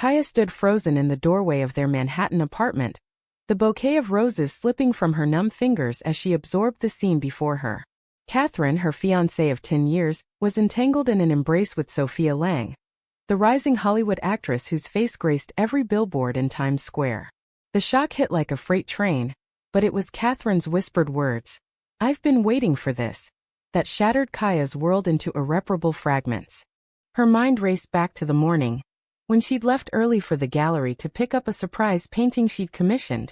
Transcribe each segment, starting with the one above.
Kaya stood frozen in the doorway of their Manhattan apartment, the bouquet of roses slipping from her numb fingers as she absorbed the scene before her. Catherine, her fiancé of 10 years, was entangled in an embrace with Sophia Lang, the rising Hollywood actress whose face graced every billboard in Times Square. The shock hit like a freight train, but it was Catherine's whispered words, "I've been waiting for this," that shattered Kaya's world into irreparable fragments. Her mind raced back to the morning, when she'd left early for the gallery to pick up a surprise painting she'd commissioned,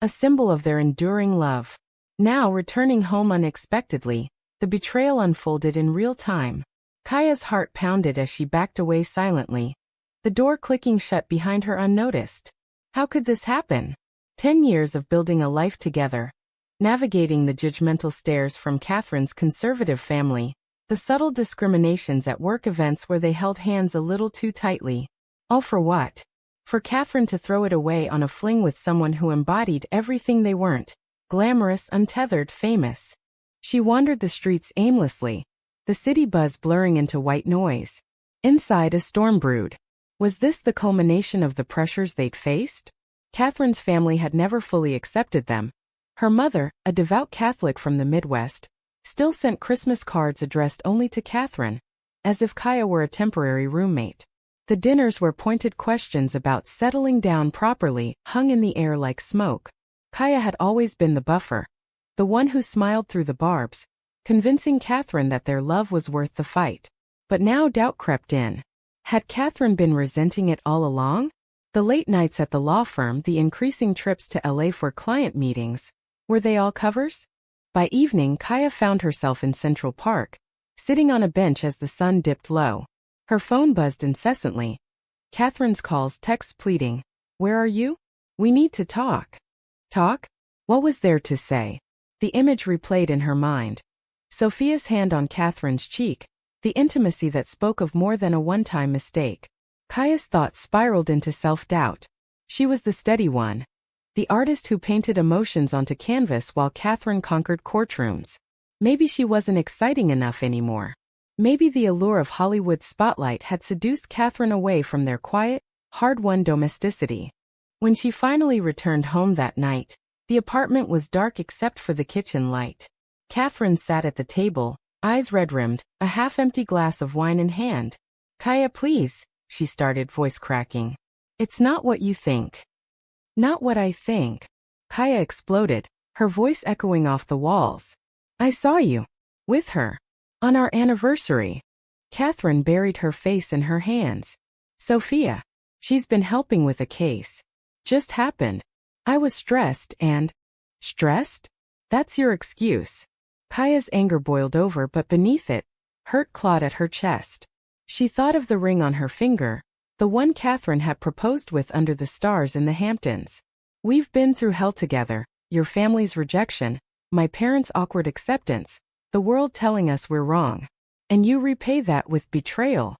a symbol of their enduring love. Now, returning home unexpectedly, the betrayal unfolded in real time. Kaya's heart pounded as she backed away silently, the door clicking shut behind her unnoticed. How could this happen? 10 years of building a life together, navigating the judgmental stares from Catherine's conservative family, the subtle discriminations at work events where they held hands a little too tightly. All for what? For Catherine to throw it away on a fling with someone who embodied everything they weren't: glamorous, untethered, famous. She wandered the streets aimlessly, the city buzz blurring into white noise. Inside, a storm brewed. Was this the culmination of the pressures they'd faced? Catherine's family had never fully accepted them. Her mother, a devout Catholic from the Midwest, still sent Christmas cards addressed only to Catherine, as if Kaya were a temporary roommate. The dinners where pointed questions about settling down properly hung in the air like smoke. Kaya had always been the buffer, the one who smiled through the barbs, convincing Catherine that their love was worth the fight. But now doubt crept in. Had Catherine been resenting it all along? The late nights at the law firm, the increasing trips to LA for client meetings, were they all covers? By evening, Kaya found herself in Central Park, sitting on a bench as the sun dipped low. Her phone buzzed incessantly. Catherine's calls, texts pleading, "Where are you? We need to talk." Talk? What was there to say? The image replayed in her mind. Sophia's hand on Catherine's cheek, the intimacy that spoke of more than a one-time mistake. Kaya's thoughts spiraled into self-doubt. She was the steady one, the artist who painted emotions onto canvas while Catherine conquered courtrooms. Maybe she wasn't exciting enough anymore. Maybe the allure of Hollywood's spotlight had seduced Catherine away from their quiet, hard-won domesticity. When she finally returned home that night, the apartment was dark except for the kitchen light. Catherine sat at the table, eyes red-rimmed, a half-empty glass of wine in hand. "Kaya, please," she started, voice cracking. "It's not what you think." "Not what I think," Kaya exploded, her voice echoing off the walls. "I saw you. With her. On our anniversary." Catherine buried her face in her hands. "Sophia. She's been helping with a case. Just happened. I was stressed and..." "Stressed? That's your excuse." Kaya's anger boiled over, but beneath it, hurt clawed at her chest. She thought of the ring on her finger, the one Catherine had proposed with under the stars in the Hamptons. "We've been through hell together, your family's rejection, my parents' awkward acceptance, the world telling us we're wrong. And you repay that with betrayal."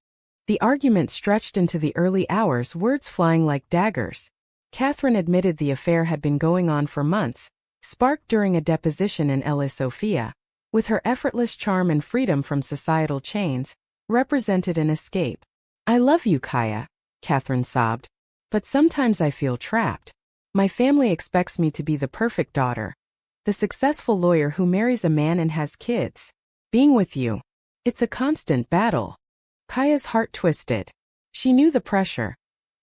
The argument stretched into the early hours, words flying like daggers. Catherine admitted the affair had been going on for months, sparked during a deposition in LA. Sophia, with her effortless charm and freedom from societal chains, represented an escape. "I love you, Kaya," Catherine sobbed. "But sometimes I feel trapped. My family expects me to be the perfect daughter, the successful lawyer who marries a man and has kids. Being with you, it's a constant battle." Kaya's heart twisted. She knew the pressure.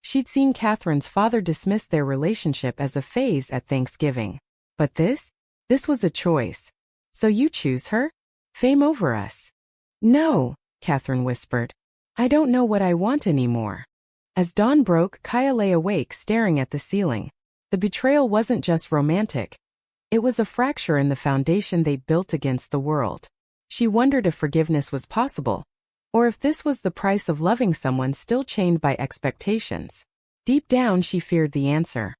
She'd seen Catherine's father dismiss their relationship as a phase at Thanksgiving. But this was a choice. "So you choose her? Fame over us?" "No," Catherine whispered. "I don't know what I want anymore." As dawn broke, Kaya lay awake staring at the ceiling. The betrayal wasn't just romantic. It was a fracture in the foundation they'd built against the world. She wondered if forgiveness was possible, or if this was the price of loving someone still chained by expectations. Deep down, she feared the answer.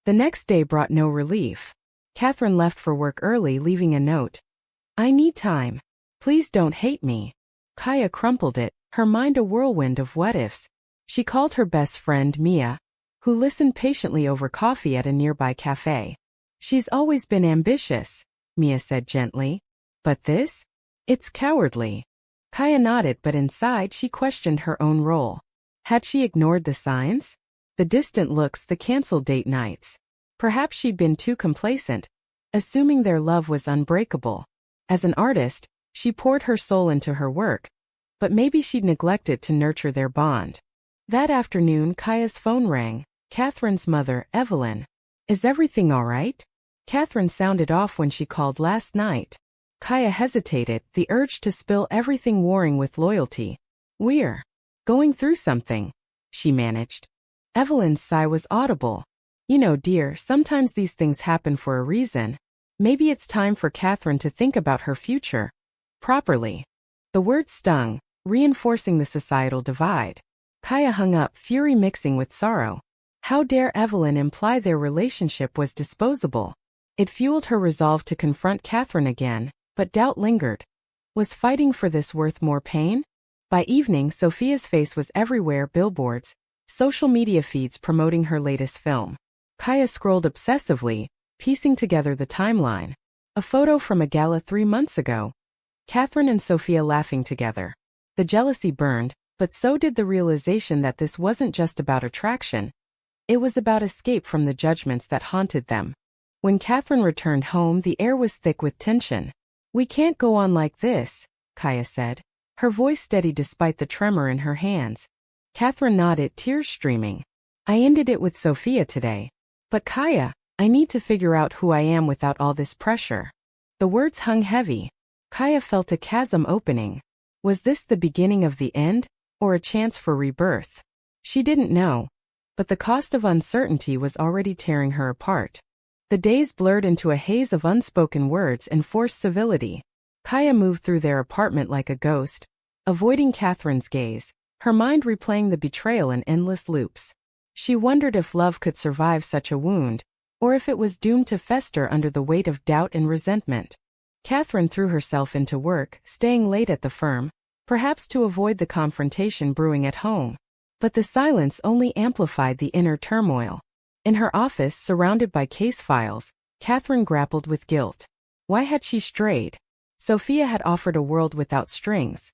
The next day brought no relief. Catherine left for work early, leaving a note. "I need time. Please don't hate me." Kaya crumpled it, her mind a whirlwind of what-ifs. She called her best friend, Mia, who listened patiently over coffee at a nearby cafe. "She's always been ambitious," Mia said gently. "But this? It's cowardly." Kaya nodded, but inside she questioned her own role. Had she ignored the signs? The distant looks, the canceled date nights. Perhaps she'd been too complacent, assuming their love was unbreakable. As an artist, she poured her soul into her work, but maybe she'd neglected to nurture their bond. That afternoon, Kaya's phone rang. Catherine's mother, Evelyn. Is everything all right? Catherine sounded off when she called last night. Kaya hesitated, the urge to spill everything warring with loyalty. We're going through something, she managed. Evelyn's sigh was audible. You know, dear, sometimes these things happen for a reason. Maybe it's time for Catherine to think about her future properly. The word stung, reinforcing the societal divide. Kaya hung up, fury mixing with sorrow. How dare Evelyn imply their relationship was disposable? It fueled her resolve to confront Catherine again, but doubt lingered. Was fighting for this worth more pain? By evening, Sophia's face was everywhere: billboards, social media feeds promoting her latest film. Kaya scrolled obsessively, piecing together the timeline. A photo from a gala 3 months ago. Catherine and Sophia laughing together. The jealousy burned, but so did the realization that this wasn't just about attraction. It was about escape from the judgments that haunted them. When Catherine returned home, the air was thick with tension. We can't go on like this, Kaya said, her voice steady despite the tremor in her hands. Catherine nodded, tears streaming. I ended it with Sophia today. But Kaya, I need to figure out who I am without all this pressure. The words hung heavy. Kaya felt a chasm opening. Was this the beginning of the end, or a chance for rebirth? She didn't know. But the cost of uncertainty was already tearing her apart. The days blurred into a haze of unspoken words and forced civility. Kaya moved through their apartment like a ghost, avoiding Catherine's gaze, her mind replaying the betrayal in endless loops. She wondered if love could survive such a wound, or if it was doomed to fester under the weight of doubt and resentment. Catherine threw herself into work, staying late at the firm, perhaps to avoid the confrontation brewing at home. But the silence only amplified the inner turmoil. In her office, surrounded by case files, Catherine grappled with guilt. Why had she strayed? Sophia had offered a world without strings.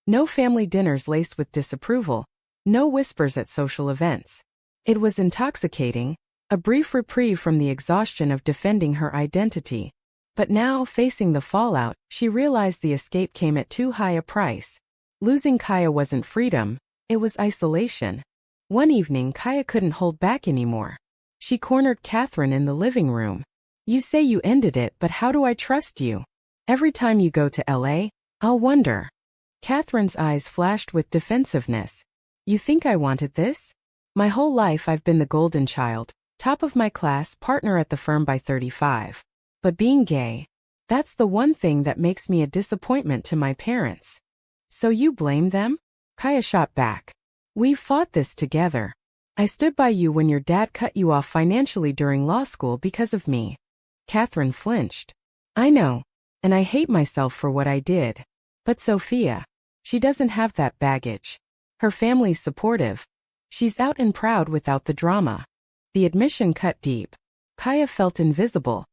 No family dinners laced with disapproval, no whispers at social events. It was intoxicating, a brief reprieve from the exhaustion of defending her identity. But now, facing the fallout, she realized the escape came at too high a price. Losing Kaya wasn't freedom, it was isolation. One evening, Kaya couldn't hold back anymore. She cornered Catherine in the living room. You say you ended it, but how do I trust you? Every time you go to LA, I'll wonder. Catherine's eyes flashed with defensiveness. You think I wanted this? My whole life I've been the golden child, top of my class, partner at the firm by 35. But being gay, that's the one thing that makes me a disappointment to my parents. So you blame them? Kaya shot back. We've fought this together. I stood by you when your dad cut you off financially during law school because of me. Catherine flinched. I know, and I hate myself for what I did. But Sophia, she doesn't have that baggage. Her family's supportive. She's out and proud without the drama. The admission cut deep. Kaya felt invisible,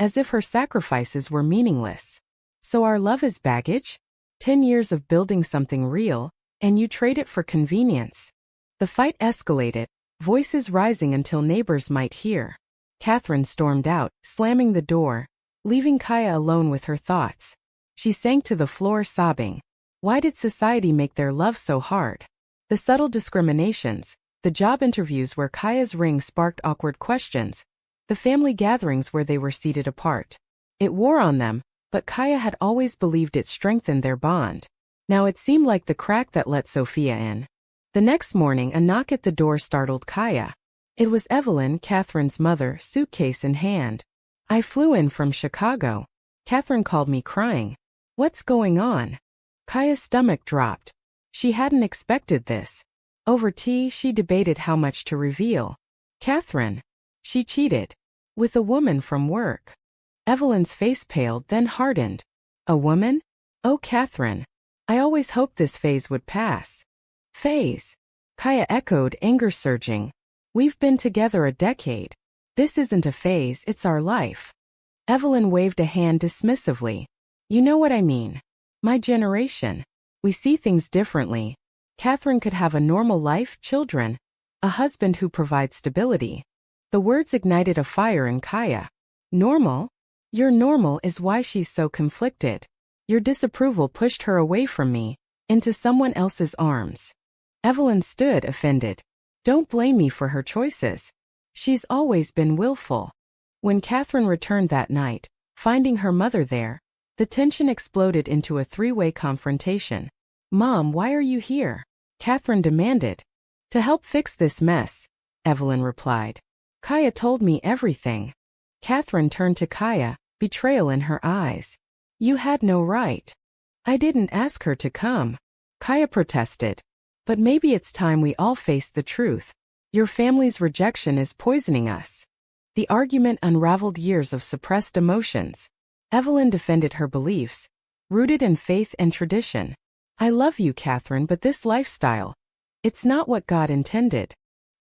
as if her sacrifices were meaningless. So our love is baggage? 10 years of building something real, and you trade it for convenience. The fight escalated, voices rising until neighbors might hear. Catherine stormed out, slamming the door, leaving Kaya alone with her thoughts. She sank to the floor sobbing. Why did society make their love so hard? The subtle discriminations, the job interviews where Kaya's ring sparked awkward questions, the family gatherings where they were seated apart. It wore on them, but Kaya had always believed it strengthened their bond. Now it seemed like the crack that let Sophia in. The next morning, a knock at the door startled Kaya. It was Evelyn, Catherine's mother, suitcase in hand. I flew in from Chicago. Catherine called me crying. What's going on? Kaya's stomach dropped. She hadn't expected this. Over tea, she debated how much to reveal. Catherine. She cheated. With a woman from work. Evelyn's face paled, then hardened. A woman? Oh, Catherine. I always hoped this phase would pass. Phase? Kaya echoed, anger surging. We've been together a decade. This isn't a phase, it's our life. Evelyn waved a hand dismissively. You know what I mean. My generation. We see things differently. Catherine could have a normal life, children. A husband who provides stability. The words ignited a fire in Kaya. Normal? Your normal is why she's so conflicted. Your disapproval pushed her away from me, into someone else's arms. Evelyn stood offended. Don't blame me for her choices. She's always been willful. When Catherine returned that night, finding her mother there, the tension exploded into a three-way confrontation. Mom, why are you here? Catherine demanded. To help fix this mess, Evelyn replied. Kaya told me everything. Catherine turned to Kaya, betrayal in her eyes. You had no right. I didn't ask her to come. Kaya protested. But maybe it's time we all face the truth. Your family's rejection is poisoning us. The argument unraveled years of suppressed emotions. Evelyn defended her beliefs, rooted in faith and tradition. I love you, Catherine, but this lifestyle, it's not what God intended.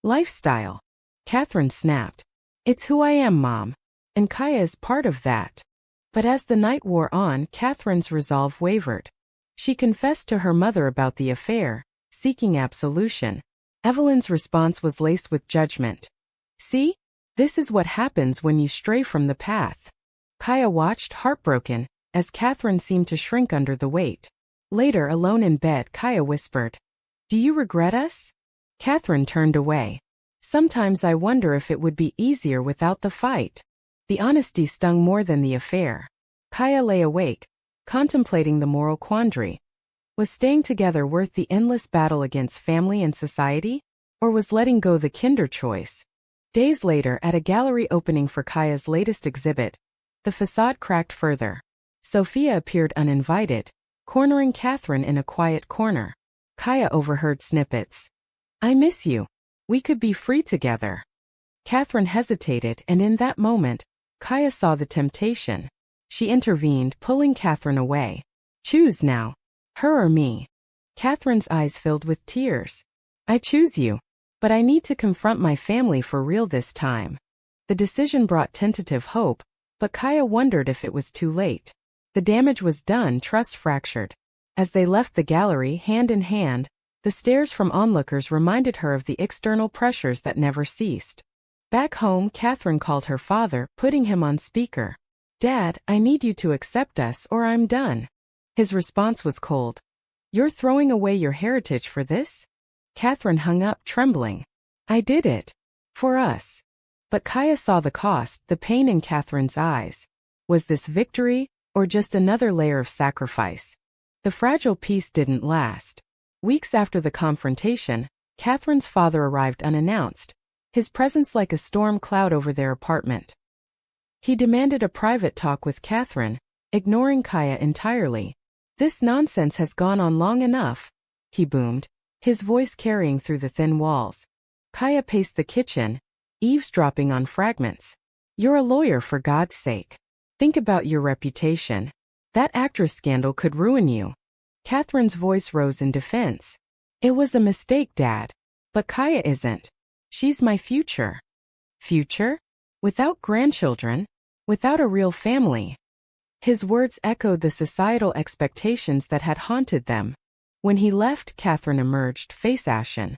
Lifestyle. Catherine snapped. It's who I am, Mom. And Kaya is part of that. But as the night wore on, Catherine's resolve wavered. She confessed to her mother about the affair, seeking absolution. Evelyn's response was laced with judgment. See? This is what happens when you stray from the path. Kaya watched, heartbroken, as Catherine seemed to shrink under the weight. Later, alone in bed, Kaya whispered, Do you regret us? Catherine turned away. Sometimes I wonder if it would be easier without the fight. The honesty stung more than the affair. Kaya lay awake, contemplating the moral quandary. Was staying together worth the endless battle against family and society? Or was letting go the kinder choice? Days later, at a gallery opening for Kaya's latest exhibit, the facade cracked further. Sophia appeared uninvited, cornering Catherine in a quiet corner. Kaya overheard snippets. I miss you. We could be free together. Catherine hesitated, and in that moment, Kaya saw the temptation. She intervened, pulling Catherine away. Choose now. Her or me. Catherine's eyes filled with tears. I choose you. But I need to confront my family for real this time. The decision brought tentative hope, but Kaya wondered if it was too late. The damage was done, trust fractured. As they left the gallery, hand in hand, the stares from onlookers reminded her of the external pressures that never ceased. Back home, Catherine called her father, putting him on speaker. Dad, I need you to accept us or I'm done. His response was cold. You're throwing away your heritage for this? Catherine hung up, trembling. I did it. For us. But Kaya saw the cost, the pain in Catherine's eyes. Was this victory, or just another layer of sacrifice? The fragile peace didn't last. Weeks after the confrontation, Catherine's father arrived unannounced, his presence like a storm cloud over their apartment. He demanded a private talk with Catherine, ignoring Kaya entirely. This nonsense has gone on long enough, he boomed, his voice carrying through the thin walls. Kaya paced the kitchen, eavesdropping on fragments. You're a lawyer, for God's sake. Think about your reputation. That actress scandal could ruin you. Catherine's voice rose in defense. It was a mistake, Dad. But Kaya isn't. She's my future. Future? Without grandchildren? Without a real family? His words echoed the societal expectations that had haunted them. When he left, Catherine emerged, face ashen.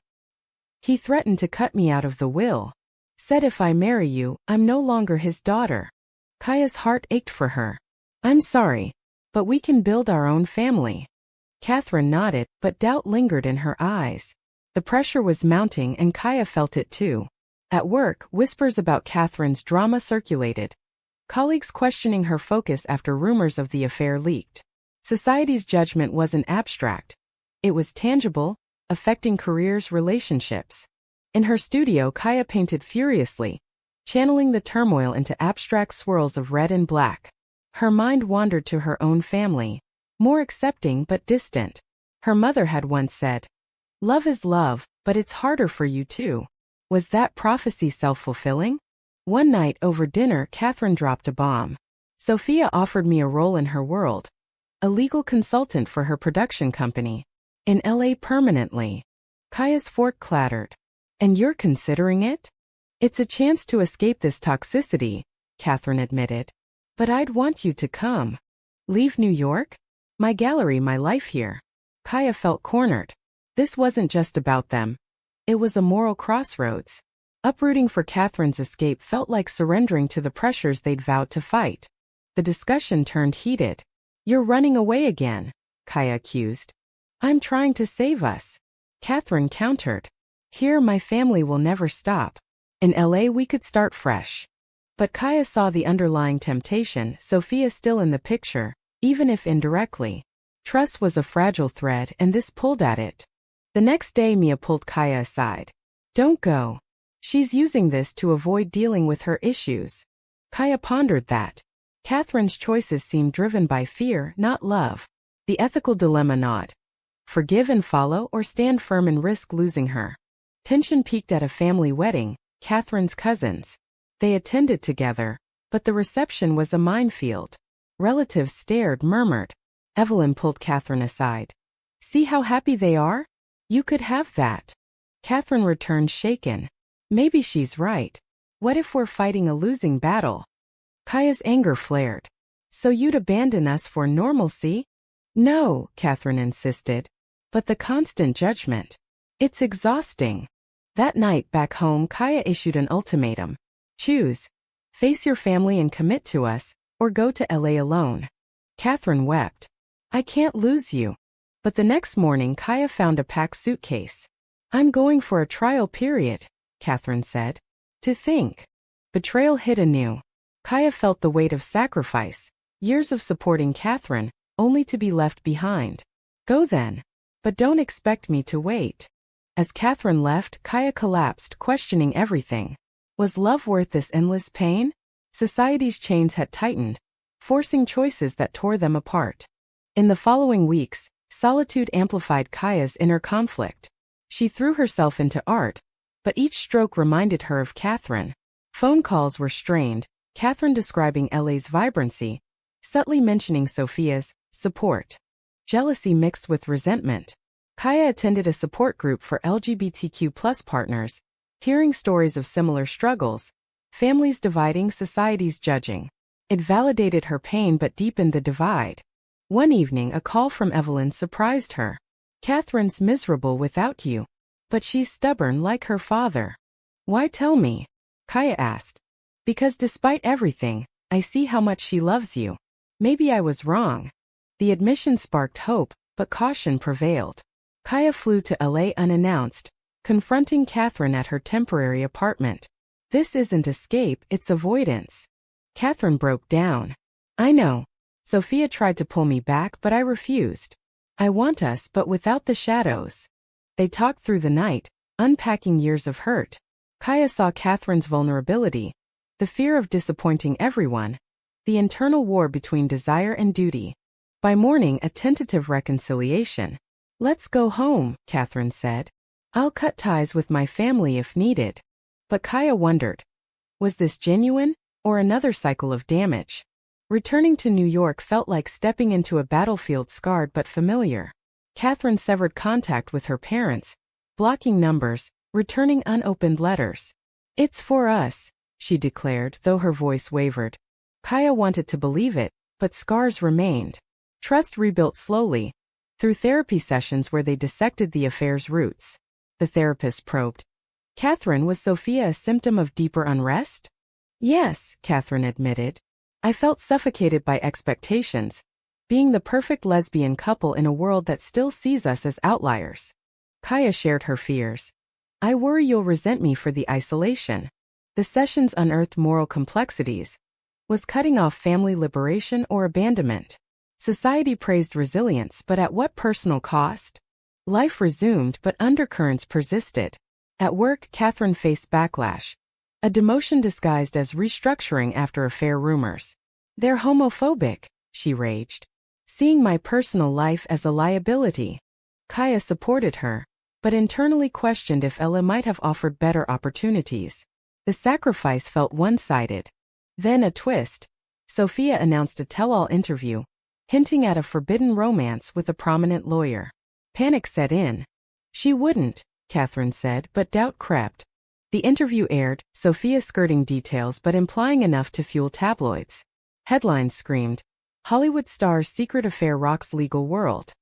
He threatened to cut me out of the will. Said if I marry you, I'm no longer his daughter. Kaya's heart ached for her. I'm sorry, but we can build our own family. Catherine nodded, but doubt lingered in her eyes. The pressure was mounting and Kaya felt it too. At work, whispers about Catherine's drama circulated. Colleagues questioning her focus after rumors of the affair leaked. Society's judgment wasn't abstract. It was tangible, affecting careers, relationships. In her studio, Kaya painted furiously, channeling the turmoil into abstract swirls of red and black. Her mind wandered to her own family, more accepting but distant. Her mother had once said, "Love is love, but it's harder for you too." Was that prophecy self-fulfilling? One night over dinner, Catherine dropped a bomb. Sophia offered me a role in her world, a legal consultant for her production company. In LA permanently. Kaya's fork clattered. And you're considering it? It's a chance to escape this toxicity, Catherine admitted. But I'd want you to come. Leave New York? My gallery, my life here. Kaya felt cornered. This wasn't just about them. It was a moral crossroads. Uprooting for Catherine's escape felt like surrendering to the pressures they'd vowed to fight. The discussion turned heated. "You're running away again," Kaya accused. "I'm trying to save us," Catherine countered. "Here my family will never stop. In LA we could start fresh." But Kaya saw the underlying temptation, Sophia still in the picture, even if indirectly. Trust was a fragile thread and this pulled at it. The next day Mia pulled Kaya aside. "Don't go. She's using this to avoid dealing with her issues." Kaya pondered that. Catherine's choices seemed driven by fear, not love. The ethical dilemma gnawed. Forgive and follow or stand firm and risk losing her. Tension peaked at a family wedding, Catherine's cousins. They attended together, but the reception was a minefield. Relatives stared, murmured. Evelyn pulled Catherine aside. "See how happy they are? You could have that." Catherine returned shaken. "Maybe she's right. What if we're fighting a losing battle?" Kaya's anger flared. "So you'd abandon us for normalcy?" "No," Catherine insisted. "But the constant judgment. It's exhausting." That night back home Kaya issued an ultimatum. "Choose. Face your family and commit to us, or go to LA alone." Catherine wept. "I can't lose you." But the next morning Kaya found a packed suitcase. "I'm going for a trial period," Catherine said. "To think." Betrayal hit anew. Kaya felt the weight of sacrifice, years of supporting Catherine, only to be left behind. "Go then. But don't expect me to wait." As Catherine left, Kaya collapsed, questioning everything. Was love worth this endless pain? Society's chains had tightened, forcing choices that tore them apart. In the following weeks, solitude amplified Kaya's inner conflict. She threw herself into art, but each stroke reminded her of Catherine. Phone calls were strained, Catherine describing LA's vibrancy, subtly mentioning Sophia's support. Jealousy mixed with resentment. Kaya attended a support group for LGBTQ+ partners, hearing stories of similar struggles, families dividing, societies judging. It validated her pain but deepened the divide. One evening a call from Evelyn surprised her. "Catherine's miserable without you. But she's stubborn like her father." "Why tell me?" Kaya asked. "Because despite everything, I see how much she loves you. Maybe I was wrong." The admission sparked hope, but caution prevailed. Kaya flew to LA unannounced, confronting Catherine at her temporary apartment. "This isn't escape, it's avoidance." Catherine broke down. "I know. Sophia tried to pull me back but I refused. I want us but without the shadows." They talked through the night, unpacking years of hurt. Kaya saw Catherine's vulnerability, the fear of disappointing everyone, the internal war between desire and duty. By morning a tentative reconciliation. "Let's go home," Catherine said. "I'll cut ties with my family if needed." But Kaya wondered. Was this genuine, or another cycle of damage? Returning to New York felt like stepping into a battlefield scarred but familiar. Catherine severed contact with her parents, blocking numbers, returning unopened letters. "It's for us," she declared, though her voice wavered. Kaya wanted to believe it, but scars remained. Trust rebuilt slowly, through therapy sessions where they dissected the affair's roots. The therapist probed. "Catherine, was Sophia a symptom of deeper unrest?" "Yes," Catherine admitted. "I felt suffocated by expectations, being the perfect lesbian couple in a world that still sees us as outliers." Kaya shared her fears. "I worry you'll resent me for the isolation." The sessions unearthed moral complexities. Was cutting off family liberation or abandonment? Society praised resilience, but at what personal cost? Life resumed, but undercurrents persisted. At work, Catherine faced backlash. A demotion disguised as restructuring after affair rumors. "They're homophobic," she raged. "Seeing my personal life as a liability." Kaya supported her, but internally questioned if Ella might have offered better opportunities. The sacrifice felt one-sided. Then a twist. Sophia announced a tell-all interview, hinting at a forbidden romance with a prominent lawyer. Panic set in. "She wouldn't," Catherine said, but doubt crept. The interview aired, Sophia skirting details but implying enough to fuel tabloids. Headlines screamed, "Hollywood star's secret affair rocks legal world."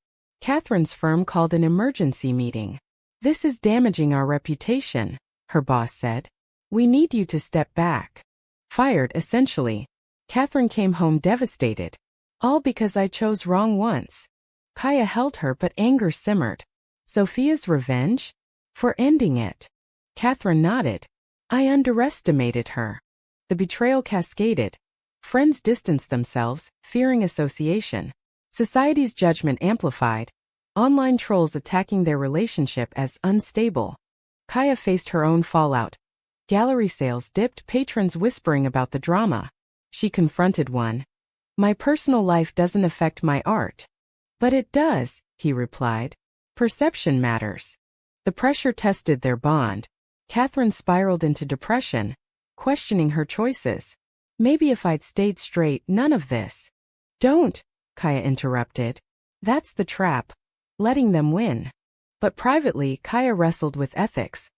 Catherine's firm called an emergency meeting. This is damaging our reputation, her boss said. We need you to step back. Fired, essentially. Catherine came home devastated. All because I chose wrong once. Kaya held her, but anger simmered. Sophia's revenge? For ending it. Catherine nodded. I underestimated her. The betrayal cascaded. Friends distanced themselves, fearing association. Society's judgment amplified. Online trolls attacking their relationship as unstable. Kaya faced her own fallout. Gallery sales dipped, patrons whispering about the drama. She confronted one. My personal life doesn't affect my art. But it does, he replied. Perception matters. The pressure tested their bond. Catherine spiraled into depression, questioning her choices. Maybe if I'd stayed straight, none of this. Don't, Kaya interrupted. That's the trap. Letting them win. But privately, Kaya wrestled with ethics.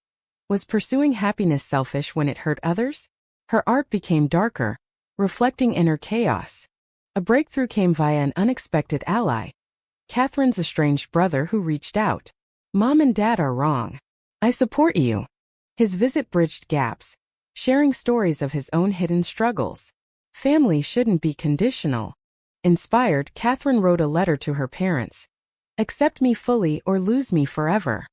Was pursuing happiness selfish when it hurt others? Her art became darker, reflecting inner chaos. A breakthrough came via an unexpected ally. Catherine's estranged brother who reached out. Mom and Dad are wrong. I support you. His visit bridged gaps, sharing stories of his own hidden struggles. Family shouldn't be conditional. Inspired, Catherine wrote a letter to her parents. Accept me fully or lose me forever.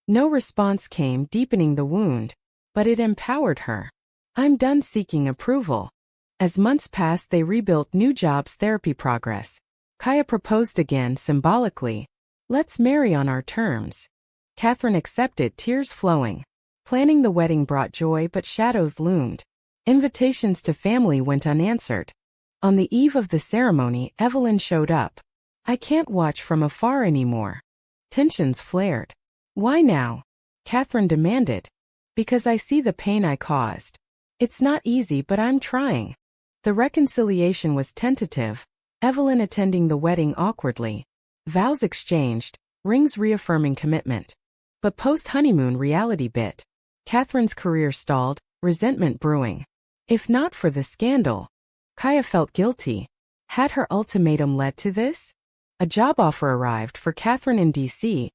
No response came, deepening the wound, but it empowered her. I'm done seeking approval. As months passed, they rebuilt new jobs, therapy progress. Kaya proposed again, symbolically. Let's marry on our terms. Catherine accepted, tears flowing. Planning the wedding brought joy, but shadows loomed. Invitations to family went unanswered. On the eve of the ceremony, Evelyn showed up. I can't watch from afar anymore. Tensions flared. Why now? Catherine demanded. Because I see the pain I caused. It's not easy, but I'm trying. The reconciliation was tentative, Evelyn attending the wedding awkwardly. Vows exchanged, rings reaffirming commitment. But post-honeymoon reality bit. Catherine's career stalled, resentment brewing. If not for the scandal. Kaya felt guilty. Had her ultimatum led to this? A job offer arrived for Catherine in D.C.,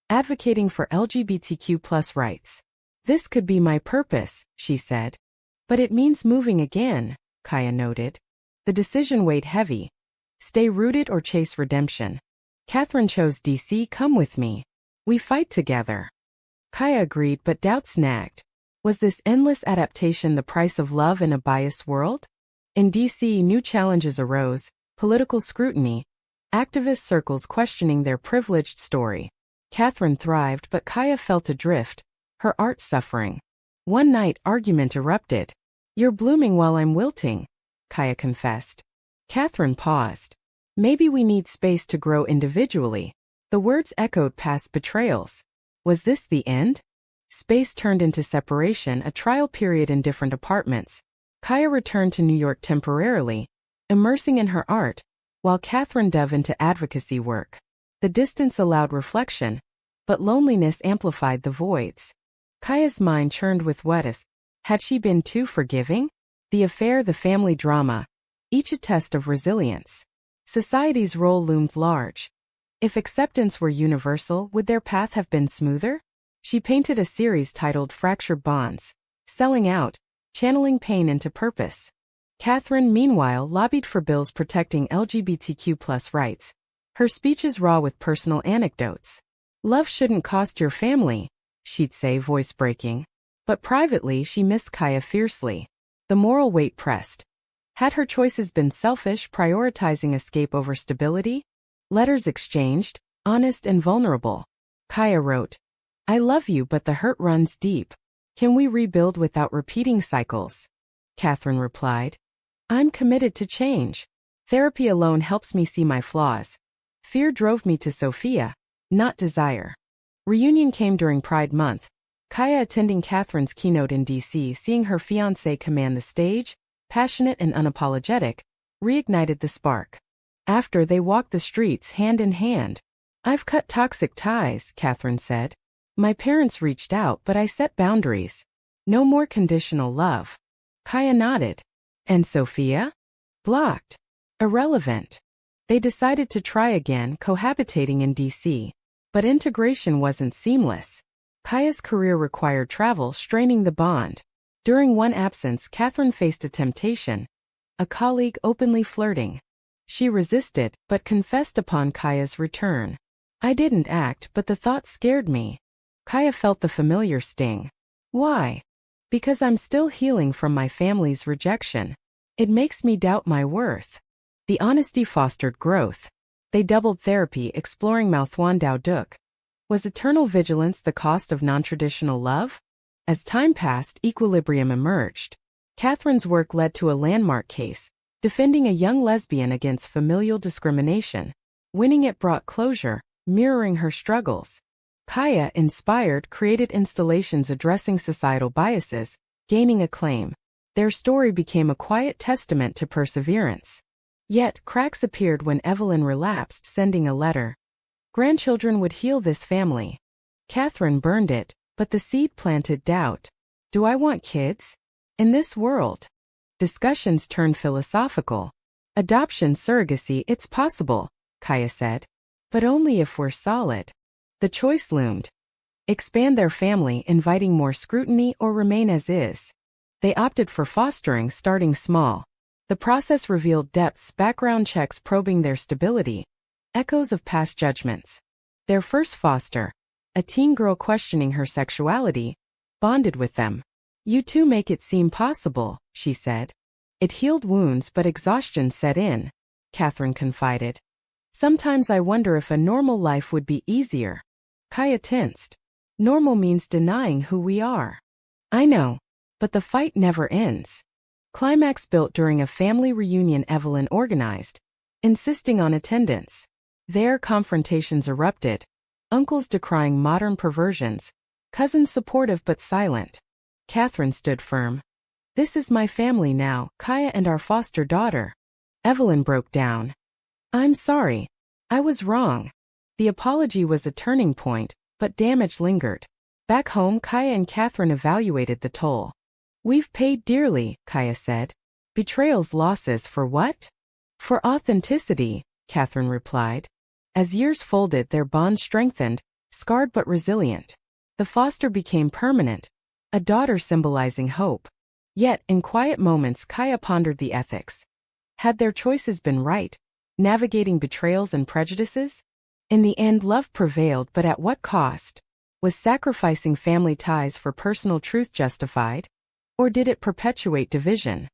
advocating for LGBTQ+ rights. This could be my purpose, she said. But it means moving again, Kaya noted. The decision weighed heavy. Stay rooted or chase redemption. Catherine chose D.C. Come with me. We fight together. Kaya agreed, but doubts nagged. Was this endless adaptation the price of love in a biased world? In D.C., new challenges arose, political scrutiny, activist circles questioning their privileged story. Catherine thrived, but Kaya felt adrift, her art suffering. One night, argument erupted. You're blooming while I'm wilting, Kaya confessed. Catherine paused. Maybe we need space to grow individually. The words echoed past betrayals. Was this the end? Space turned into separation, a trial period in different apartments. Kaya returned to New York temporarily, immersing in her art, while Catherine dove into advocacy work. The distance allowed reflection, but loneliness amplified the voids. Kaya's mind churned with what if. Had she been too forgiving? The affair, the family drama, each a test of resilience. Society's role loomed large. If acceptance were universal, would their path have been smoother? She painted a series titled Fractured Bonds, selling out, channeling pain into purpose. Catherine, meanwhile, lobbied for bills protecting LGBTQ+ rights. Her speeches raw with personal anecdotes. Love shouldn't cost your family, she'd say, voice breaking. But privately, she missed Kaya fiercely. The moral weight pressed. Had her choices been selfish, prioritizing escape over stability? Letters exchanged, honest and vulnerable. Kaya wrote, I love you, but the hurt runs deep. Can we rebuild without repeating cycles? Catherine replied, I'm committed to change. Therapy alone helps me see my flaws. Fear drove me to Sophia, not desire. Reunion came during Pride Month. Kaya attending Catherine's keynote in D.C., seeing her fiancé command the stage, passionate and unapologetic, reignited the spark. After, they walked the streets hand in hand. I've cut toxic ties, Catherine said. My parents reached out, but I set boundaries. No more conditional love. Kaya nodded. And Sophia? Blocked. Irrelevant. They decided to try again, cohabitating in D.C. But integration wasn't seamless. Kaya's career required travel, straining the bond. During one absence, Catherine faced a temptation, a colleague openly flirting. She resisted, but confessed upon Kaya's return. I didn't act, but the thought scared me. Kaya felt the familiar sting. Why? Because I'm still healing from my family's rejection. It makes me doubt my worth. The honesty fostered growth. They doubled therapy, exploring Malthuan Dao Duk. Was eternal vigilance the cost of non-traditional love? As time passed, equilibrium emerged. Catherine's work led to a landmark case, defending a young lesbian against familial discrimination. Winning it brought closure, mirroring her struggles. Kaya, inspired, created installations addressing societal biases, gaining acclaim. Their story became a quiet testament to perseverance. Yet, cracks appeared when Evelyn relapsed, sending a letter. Grandchildren would heal this family. Catherine burned it, but the seed planted doubt. Do I want kids? In this world? Discussions turned philosophical. Adoption, surrogacy, it's possible, Kaya said. But only if we're solid. The choice loomed. Expand their family, inviting more scrutiny, or remain as is. They opted for fostering, starting small. The process revealed depths, background checks probing their stability, echoes of past judgments. Their first foster, a teen girl questioning her sexuality, bonded with them. You two make it seem possible, she said. It healed wounds, but exhaustion set in, Catherine confided. Sometimes I wonder if a normal life would be easier. Kaya tensed. Normal means denying who we are. I know, but the fight never ends. Climax built during a family reunion Evelyn organized, insisting on attendance. There, confrontations erupted. Uncles decrying modern perversions, cousins supportive but silent. Catherine stood firm. This is my family now, Kaya and our foster daughter. Evelyn broke down. I'm sorry. I was wrong. The apology was a turning point, but damage lingered. Back home, Kaya and Catherine evaluated the toll. We've paid dearly, Kaya said. Betrayal's losses for what? For authenticity, Catherine replied. As years folded, their bond strengthened, scarred but resilient. The foster became permanent, a daughter symbolizing hope. Yet, in quiet moments, Kaya pondered the ethics. Had their choices been right, navigating betrayals and prejudices? In the end, love prevailed, but at what cost? Was sacrificing family ties for personal truth justified? Or did it perpetuate division?